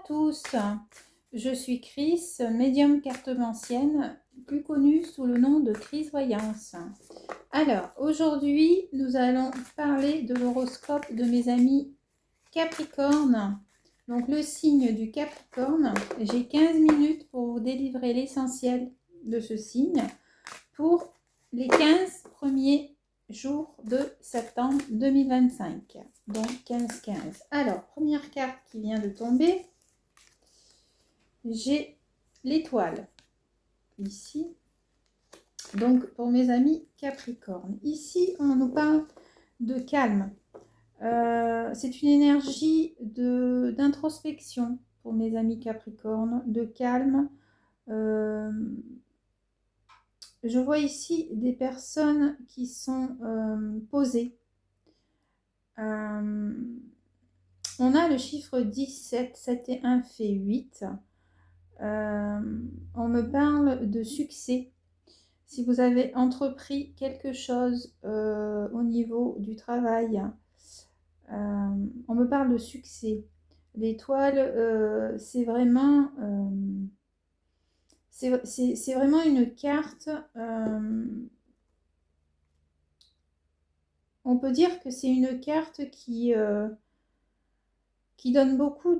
tous, je suis Chris, médium cartomancienne, plus connue sous le nom de Chris Voyance. Alors, aujourd'hui, nous allons parler de l'horoscope de mes amis Capricorne. Donc, le signe du Capricorne, j'ai 15 minutes pour vous délivrer l'essentiel de ce signe pour les 15 premiers jours de septembre 2025. Donc 15-15. Alors, première carte qui vient de tomber, j'ai l'étoile ici. Donc pour mes amis Capricorne. Ici, on nous parle de calme. C'est une énergie d'introspection pour mes amis Capricorne, de calme. Je vois ici des personnes qui sont posées. On a le chiffre 17, 7 et 1 fait 8. On me parle de succès. Si vous avez entrepris quelque chose au niveau du travail, on me parle de succès. L'étoile, c'est vraiment... c'est vraiment une carte, on peut dire que c'est une carte qui donne beaucoup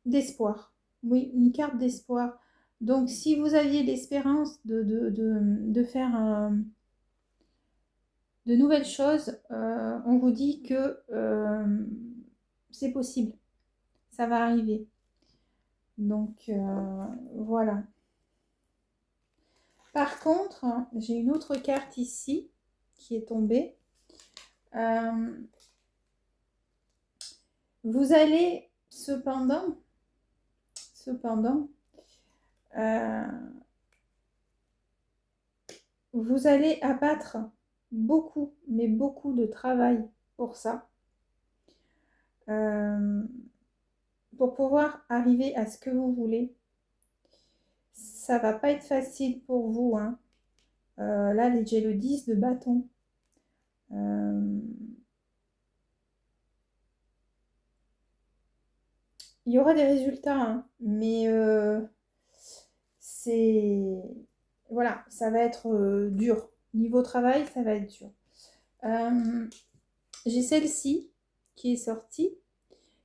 d'espoir. Oui, une carte d'espoir. Donc, si vous aviez l'espérance de faire de nouvelles choses, on vous dit que c'est possible. Ça va arriver. Donc, voilà. Par contre, j'ai une autre carte ici qui est tombée. Vous allez cependant, vous allez abattre beaucoup, mais beaucoup de travail pour ça. Pour pouvoir arriver à ce que vous voulez. Ça va pas être facile pour vous, hein. Là, j'ai le 10 de bâton. Il y aura des résultats, hein, mais voilà, ça va être dur. Niveau travail, ça va être dur. J'ai celle-ci qui est sortie,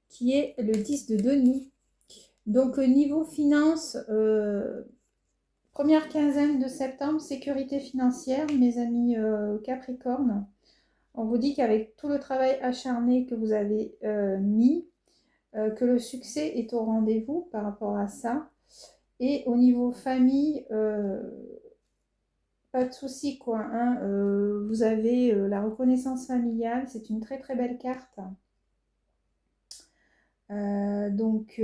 qui est le 10 de denier. Donc, niveau finance, première quinzaine de septembre, sécurité financière, mes amis Capricorne. On vous dit qu'avec tout le travail acharné que vous avez mis, que le succès est au rendez-vous par rapport à ça. Et au niveau famille, pas de souci quoi. Hein, vous avez la reconnaissance familiale, c'est une très très belle carte. Donc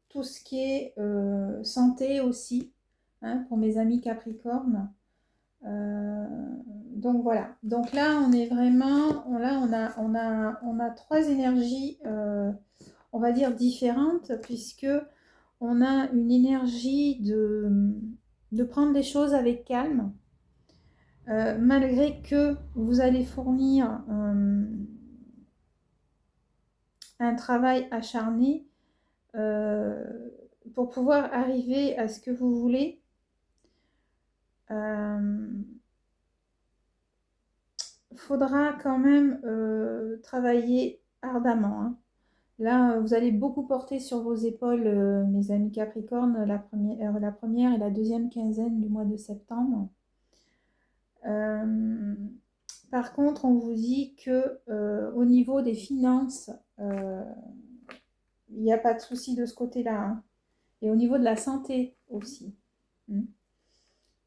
tout ce qui est santé aussi, hein, pour mes amis Capricorne. Donc voilà. Donc là, on est vraiment, là, on a trois énergies, on va dire différentes, puisque on a une énergie de prendre les choses avec calme, malgré que vous allez fournir un travail acharné pour pouvoir arriver à ce que vous voulez. Faudra quand même travailler ardemment, hein. Là, vous allez beaucoup porter sur vos épaules, mes amis Capricorne, la première et la deuxième quinzaine du mois de septembre. Par contre, on vous dit que au niveau des finances, il n'y a pas de souci de ce côté-là, hein. Et au niveau de la santé aussi.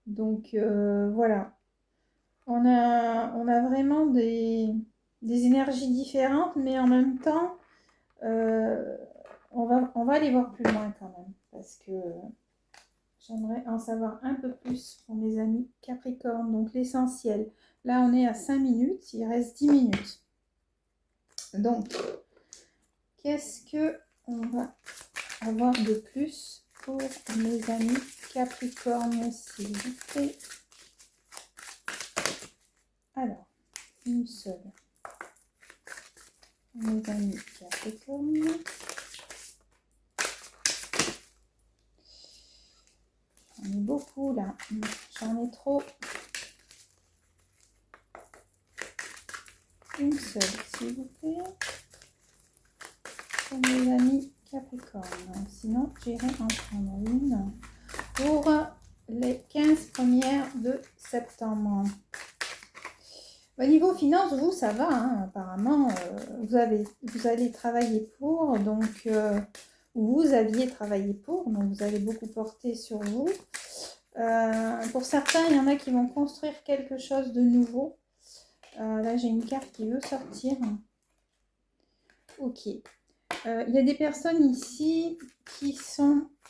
Donc, voilà. On a vraiment des énergies différentes, mais en même temps, on va aller voir plus loin quand même, parce que j'aimerais en savoir un peu plus pour mes amis Capricorne. Donc l'essentiel, là on est à 5 minutes, il reste 10 minutes. Donc, qu'est-ce que on va avoir de plus pour mes amis Capricorne, s'il vous plaît? Alors, une seule. mes amis Capricorne. J'en ai beaucoup là, j'en ai trop. Une seule, s'il vous plaît. Pour mes amis Capricorne. Sinon, j'irai en prendre une pour les 15 premières de septembre. Au niveau finance, vous, ça va. Hein, apparemment, vous allez travailler pour, donc vous aviez travaillé pour, donc vous allez beaucoup porter sur vous. Pour certains, il y en a qui vont construire quelque chose de nouveau. Là, j'ai une carte qui veut sortir. Ok. Il y a des personnes ici qui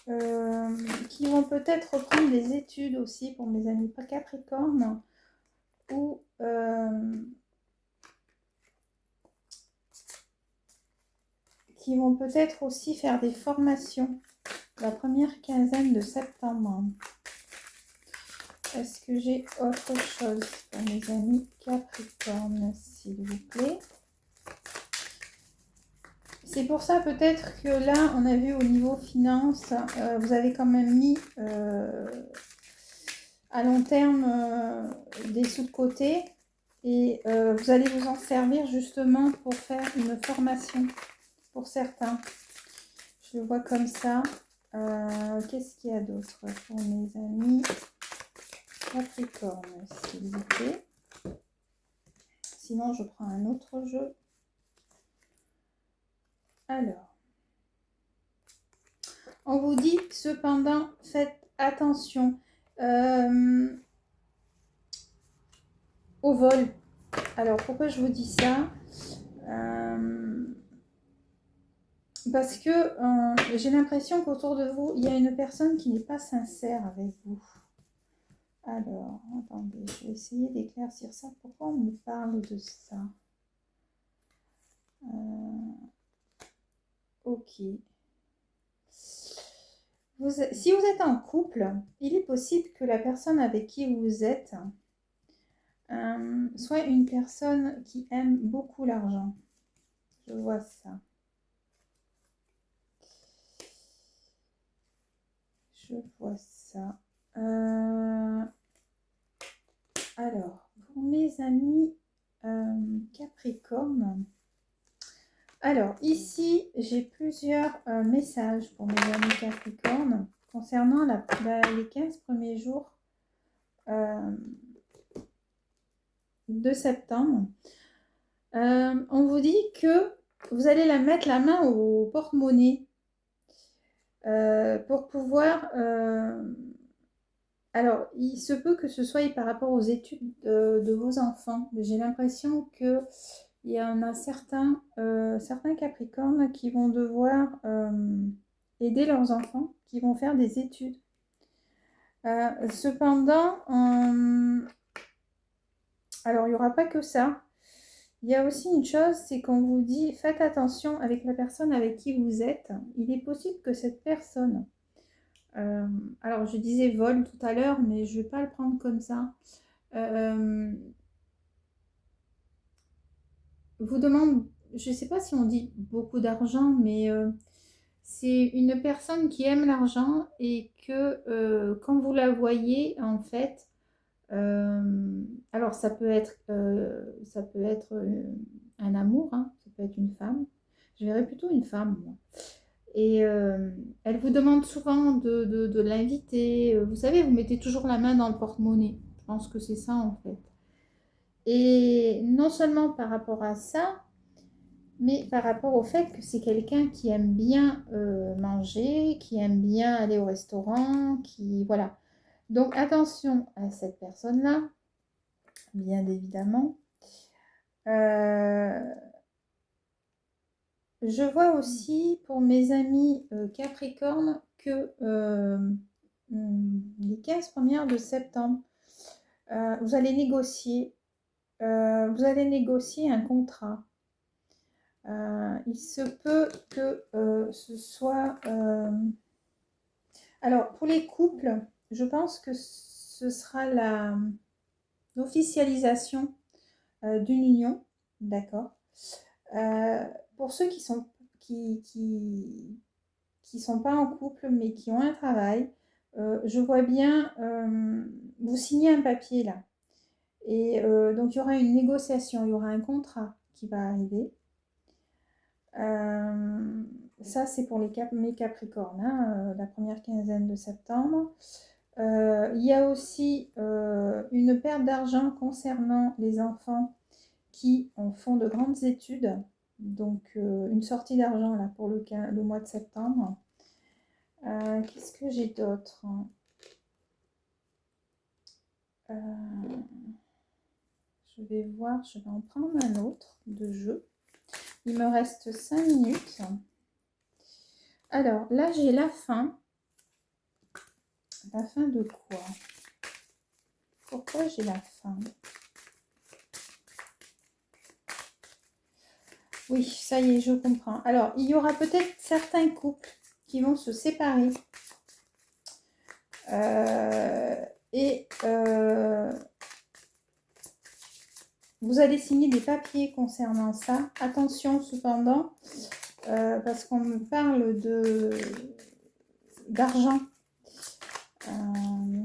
vont peut-être reprendre des études aussi pour mes amis Capricorne ou qui vont peut-être aussi faire des formations la première quinzaine de septembre. Est-ce que j'ai autre chose pour mes amis Capricorne, s'il vous plaît? C'est pour ça peut-être que là, on a vu au niveau finance, vous avez quand même mis à long terme des sous de côté et vous allez vous en servir justement pour faire une formation pour certains. Je le vois comme ça. Qu'est-ce qu'il y a d'autre pour mes amis Capricorne, s'il vous plaît? Sinon, je prends un autre jeu. Alors, on vous dit cependant, faites attention au vol. Alors, pourquoi je vous dis ça? Parce que j'ai l'impression qu'autour de vous, il y a une personne qui n'est pas sincère avec vous. Alors, attendez, je vais essayer d'éclaircir ça. Pourquoi on me parle de ça? Ok. Si vous êtes en couple, il est possible que la personne avec qui vous êtes soit une personne qui aime beaucoup l'argent. Je vois ça. Je vois ça. Alors, pour mes amis Capricorne, alors ici, j'ai plusieurs messages pour mes amis Capricorne concernant les 15 premiers jours de septembre. On vous dit que vous allez mettre la main au porte-monnaie pour pouvoir... alors, il se peut que ce soit par rapport aux études de vos enfants. J'ai l'impression qu'il y en a certains Capricornes qui vont devoir aider leurs enfants, qui vont faire des études. Cependant, alors il n'y aura pas que ça. Il y a aussi une chose, c'est qu'on vous dit, faites attention avec la personne avec qui vous êtes. Il est possible que cette personne... alors, je disais vol tout à l'heure, mais je ne vais pas le prendre comme ça. Vous demande, je ne sais pas si on dit beaucoup d'argent, mais c'est une personne qui aime l'argent et que quand vous la voyez, en fait, alors ça peut être un amour, hein, ça peut être une femme. Je verrais plutôt une femme, moi. Et elle vous demande souvent de l'inviter. Vous savez, vous mettez toujours la main dans le porte-monnaie. Je pense que c'est ça, en fait. Et non seulement par rapport à ça, mais par rapport au fait que c'est quelqu'un qui aime bien manger, qui aime bien aller au restaurant, qui... Voilà. Donc, attention à cette personne-là, bien évidemment. Je vois aussi pour mes amis Capricorne que les 15 premières de septembre, vous allez négocier un contrat. Il se peut que ce soit... Alors, pour les couples, je pense que ce sera l'officialisation d'une union, d'accord. Pour ceux qui sont pas en couple, mais qui ont un travail, je vois bien, vous signez un papier là. Et donc, il y aura une négociation, il y aura un contrat qui va arriver. Ça, c'est pour mes Capricornes, hein, la première quinzaine de septembre. Il y a aussi une perte d'argent concernant les enfants qui en font de grandes études. Donc, une sortie d'argent là pour le mois de septembre. Qu'est-ce que j'ai d'autre? Je vais voir, je vais en prendre un autre de jeu. Il me reste 5 minutes. Alors, là, j'ai la fin. La fin de quoi? Pourquoi j'ai la fin? Oui, ça y est, je comprends. Alors, il y aura peut-être certains couples qui vont se séparer. Vous allez signer des papiers concernant ça. Attention cependant, parce qu'on me parle d'argent.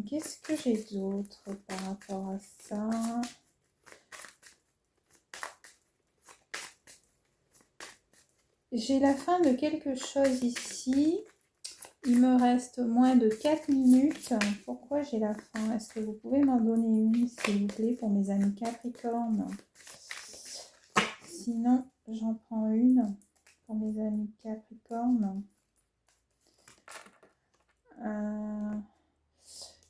Qu'est-ce que j'ai d'autre par rapport à ça? J'ai la fin de quelque chose ici. Il me reste moins de 4 minutes. Pourquoi j'ai la fin? Est-ce que vous pouvez m'en donner une, s'il vous plaît, pour mes amis Capricorne? Sinon, j'en prends une pour mes amis Capricorne.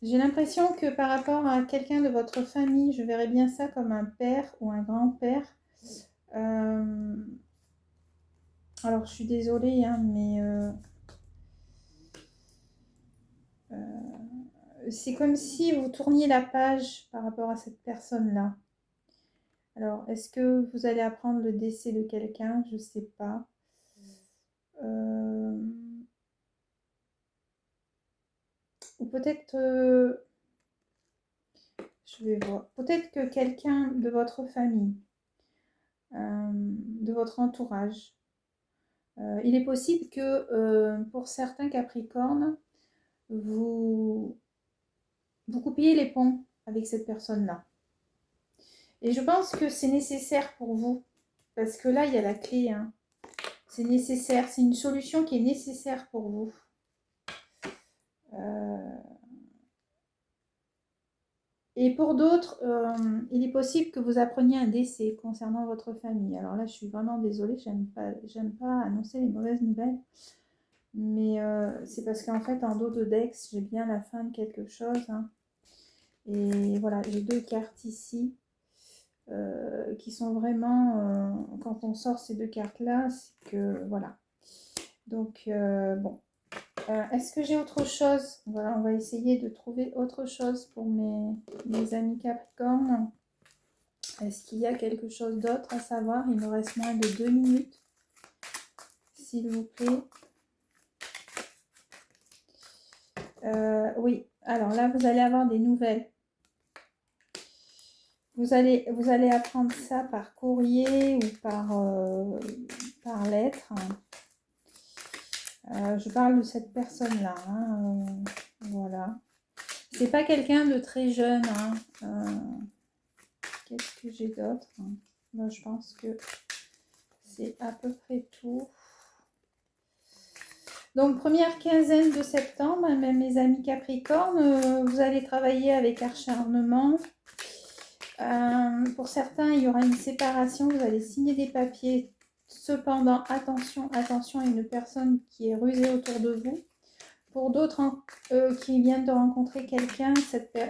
J'ai l'impression que par rapport à quelqu'un de votre famille, je verrais bien ça comme un père ou un grand-père. Alors, je suis désolée, hein, mais c'est comme si vous tourniez la page par rapport à cette personne-là. Alors, est-ce que vous allez apprendre le décès de quelqu'un? Je ne sais pas. Ou peut-être, je vais voir, peut-être que quelqu'un de votre famille, de votre entourage, il est possible que pour certains Capricornes, vous coupiez les ponts avec cette personne-là. Et je pense que c'est nécessaire pour vous, parce que là, il y a la clé, hein. C'est nécessaire, c'est une solution qui est nécessaire pour vous. Et pour d'autres, il est possible que vous appreniez un décès concernant votre famille. Alors là, je suis vraiment désolée, j'aime pas annoncer les mauvaises nouvelles. Mais c'est parce qu'en fait, en dos de Dex, j'ai bien la fin de quelque chose, hein. Et voilà, j'ai 2 cartes ici qui sont vraiment, quand on sort ces 2 cartes-là, c'est que voilà. Donc, bon. Est-ce que j'ai autre chose? Voilà, on va essayer de trouver autre chose pour mes amis Capricorne. Est-ce qu'il y a quelque chose d'autre à savoir? Il me reste moins de 2 minutes, s'il vous plaît. Oui, alors là, vous allez avoir des nouvelles. Vous allez apprendre ça par courrier ou par lettre. Je parle de cette personne-là, hein, voilà. C'est pas quelqu'un de très jeune, hein. Qu'est-ce que j'ai d'autre? Moi, je pense que c'est à peu près tout. Donc, première quinzaine de septembre, même mes amis Capricorne, vous allez travailler avec acharnement. Pour certains, il y aura une séparation, vous allez signer des papiers. Cependant, attention, attention à une personne qui est rusée autour de vous. Pour d'autres qui viennent de rencontrer quelqu'un,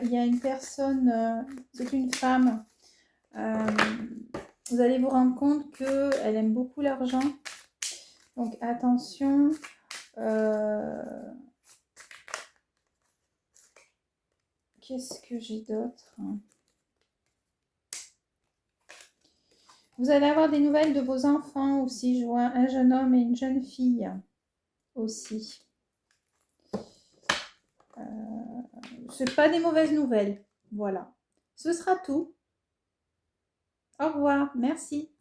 il y a une personne, c'est une femme. Vous allez vous rendre compte qu'elle aime beaucoup l'argent. Donc attention. Qu'est-ce que j'ai d'autre? Vous allez avoir des nouvelles de vos enfants aussi. Je vois un jeune homme et une jeune fille aussi. C'est pas des mauvaises nouvelles. Voilà. Ce sera tout. Au revoir. Merci.